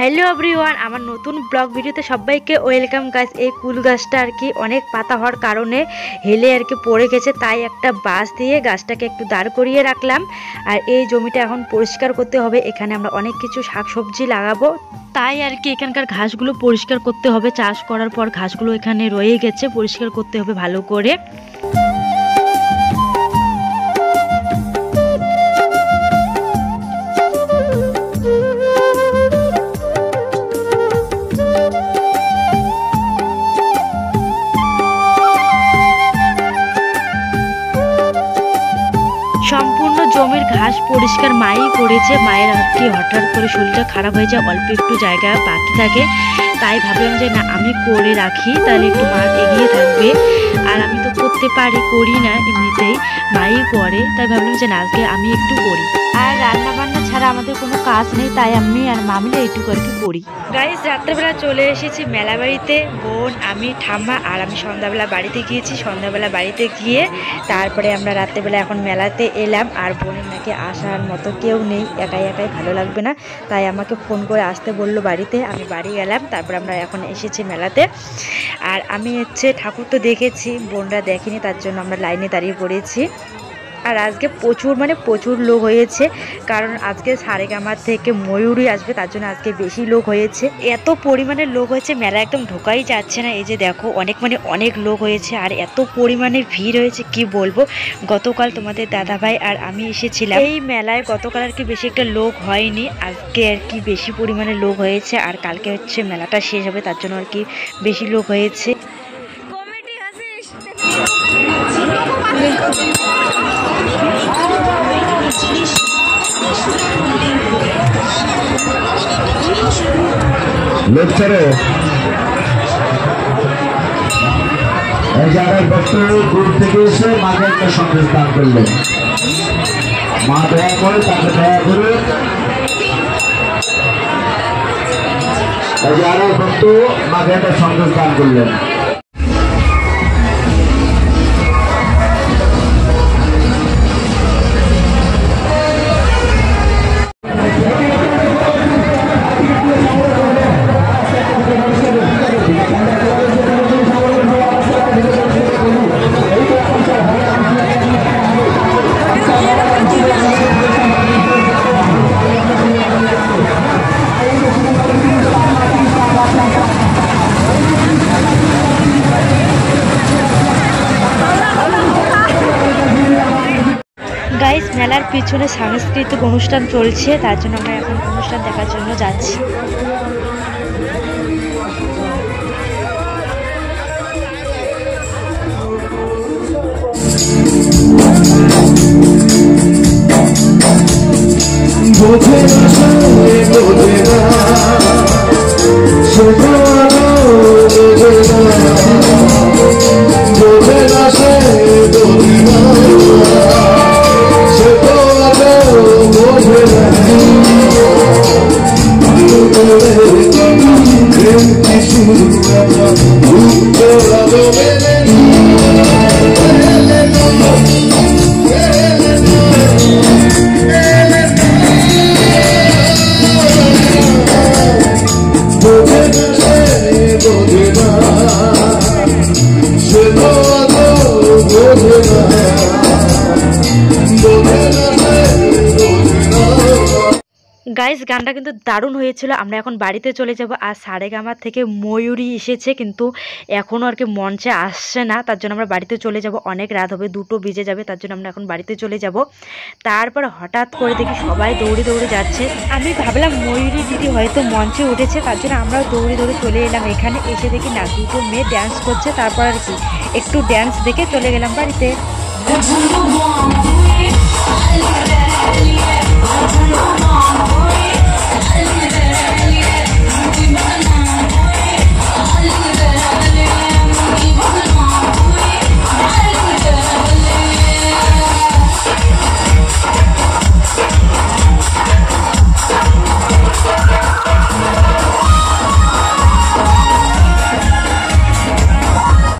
Hello everyone, আমার নতুন blog ভিডিওতে সবাইকে ওয়েলকাম গাইস। এই কুল গাছটা আর কি অনেক পাতা হওয়ার কারণে হেলে আর কি পড়ে গেছে, তাই একটা বাঁশ দিয়ে গাছটাকে একটু দাঁড় করিয়ে রাখলাম। আর এই জমিটা এখন পরিষ্কার করতে হবে, এখানে আমরা অনেক কিছু শাকসবজি লাগাবো, তাই আর কি এখানকার ঘাসগুলো পরিষ্কার করতে হবে। চাষ করার পর ঘাসগুলো এখানে রয়ে গেছে, পরিষ্কার করতে হবে ভালো করে। সম্পূর্ণ জমির ঘাস পরিষ্কার মাই করেছে। মায়ের আর কি হঠাৎ করে শরীরটা খারাপ হয়ে যায়, অল্প একটু জায়গা বাকি থাকে, তাই ভাবলাম যে না আমি করে রাখি, তাহলে একটু মা এগিয়ে থাকবে। আর আমি তো করতে পারি, করি না এমনিতেই, মাই করে, তাই ভাবলাম যে না আজকে আমি একটু করি। আর রান্না বান্না ছাড়া আমাদের কোনো কাজ নেই, তাই আমি আর মা মিলে এইটুকু আর কি করি। গাইস, রাত্রেবেলা চলে এসেছি মেলা বাড়িতে। বোন, আমি, ঠাম্মা আর আমি সন্ধ্যাবেলা বাড়িতে গিয়েছি। সন্ধ্যাবেলা বাড়িতে গিয়ে তারপরে আমরা রাত্রেবেলা এখন মেলাতে এলাম। আর বোনের নাকি আসার মতো কেউ নেই, একাই একাই ভালো লাগবে না, তাই আমাকে ফোন করে আসতে বললো বাড়িতে। আমি বাড়ি গেলাম, তারপর আমরা এখন এসেছি মেলাতে। আর আমি ঠাকুর তো দেখেছি, বোনরা দেখেনি, তার জন্য আমরা লাইনে দাঁড়িয়ে পড়েছি। আর আজকে প্রচুর লোক হয়েছে, কারণ আজকে সারেগামার থেকে ময়ূরী আসবে, তার জন্য আজকে বেশি লোক হয়েছে। এত পরিমাণে লোক হয়েছে, মেলা একদম ঢোকাই যাচ্ছে না। এই যে দেখো, অনেক লোক হয়েছে, আর এত পরিমাণে ভিড় হয়েছে কি বলবো। গতকাল তোমাদের দাদাভাই আর আমি এসেছিলাম এই মেলায়। গতকাল আর কি বেশি একটা লোক হয়নি, আজকে আর কি বেশি পরিমাণে লোক হয়েছে। আর কালকে মেলাটা শেষ হবে, তার জন্য আর কি বেশি লোক হয়েছে। দূর থেকে এসে মাকে একটা সন্দেশ দান করলেন। মা দয়া করে তাকে দয়া করে যারা ভক্ত মাকে একটা সন্দেশ দান করলেন। গাইস, মেলার পিছনে সাংস্কৃতিক অনুষ্ঠান চলছে, তার জন্য আমরা এখন অনুষ্ঠান দেখার জন্য যাচ্ছি। গাইস, গানটা কিন্তু দারুণ হয়েছিল। আমরা এখন বাড়িতে চলে যাব। আর সারেগামার থেকে ময়ূরী এসেছে, কিন্তু এখনও আর কি মঞ্চে আসছে না, তার জন্য আমরা বাড়িতে চলে যাব। অনেক রাত হবে, 2টো বেজে যাবে, তার জন্য আমরা এখন বাড়িতে চলে যাব। তারপর হঠাৎ করে দেখি সবাই দৌড়ে যাচ্ছে। আমি ভাবলাম ময়ূরী দিদি হয়তো মঞ্চে উঠেছে, তার জন্য আমরাও দৌড়ে চলে এলাম। এখানে এসে দেখি না, 2টো মেয়ে ড্যান্স করছে। তারপর আর কি একটু ড্যান্স দেখে চলে গেলাম বাড়িতে।